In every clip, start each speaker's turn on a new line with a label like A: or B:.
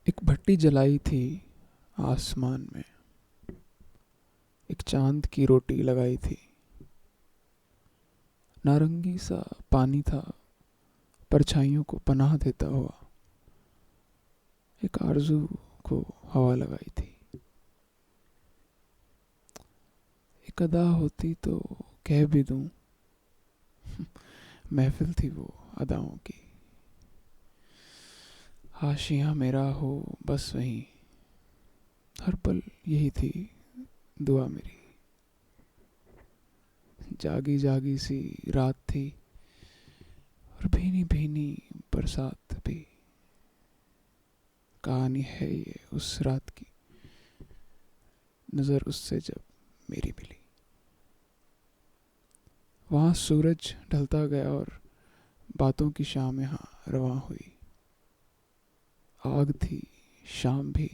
A: एक भट्टी जलाई थी आसमान में, एक चांद की रोटी लगाई थी। नारंगी सा पानी था, परछाइयों को पनाह देता हुआ। एक आरज़ू को हवा लगाई थी। एक अदा होती तो कह भी दूं, महफिल थी वो अदाओं की। हाशिया मेरा हो बस वहीं, हर पल यही थी दुआ मेरी। जागी जागी सी रात थी और भीनी भीनी बरसात भी। कहानी है ये उस रात की, नज़र उससे जब मेरी मिली। वहाँ सूरज ढलता गया और बातों की शाम यहाँ रवां हुई। आग थी शाम भी,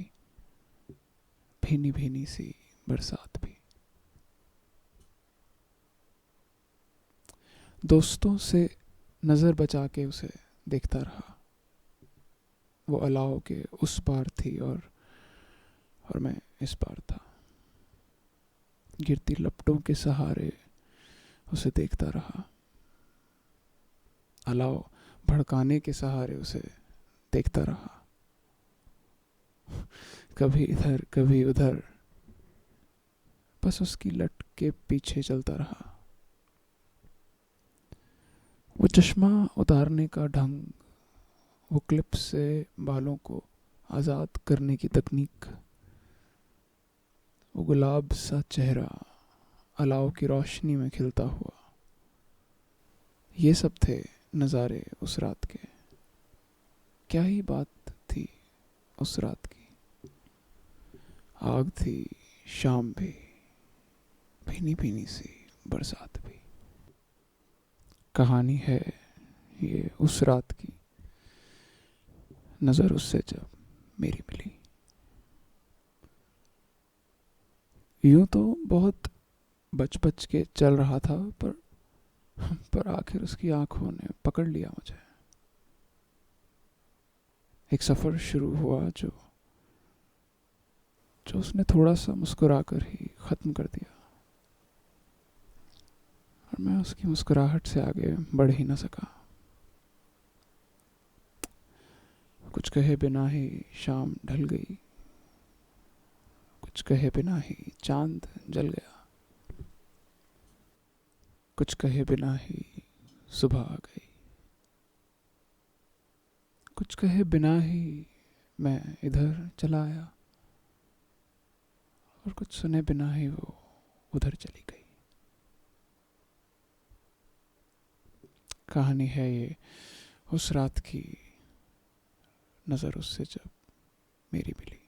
A: भीनी भीनी सी बरसात भी। दोस्तों से नज़र बचा के उसे देखता रहा। वो अलाव के उस पार थी और मैं इस पार था। गिरती लपटों के सहारे उसे देखता रहा। अलाव भड़काने के सहारे उसे देखता रहा। कभी इधर कभी उधर, बस उसकी लट के पीछे चलता रहा। वो चश्मा उतारने का ढंग, वो क्लिप से बालों को आज़ाद करने की तकनीक, वो गुलाब सा चेहरा अलाव की रोशनी में खिलता हुआ, ये सब थे नज़ारे उस रात के। क्या ही बात थी उस रात की। आग थी शाम भी, भीनी भीनी सी बरसात भी। कहानी है ये उस रात की, नज़र उससे जब मेरी मिली। यूं तो बहुत बच बच के चल रहा था, पर आखिर उसकी आंखों ने पकड़ लिया मुझे। एक सफ़र शुरू हुआ जो जो उसने थोड़ा सा मुस्कुरा कर ही ख़त्म कर दिया। और मैं उसकी मुस्कुराहट से आगे बढ़ ही न सका। कुछ कहे बिना ही शाम ढल गई, कुछ कहे बिना ही चांद जल गया, कुछ कहे बिना ही सुबह आ गई, कुछ कहे बिना ही मैं इधर चला आया, और कुछ सुने बिना ही वो उधर चली गई। कहानी है ये उस रात की, नज़र उससे जब मेरी मिली।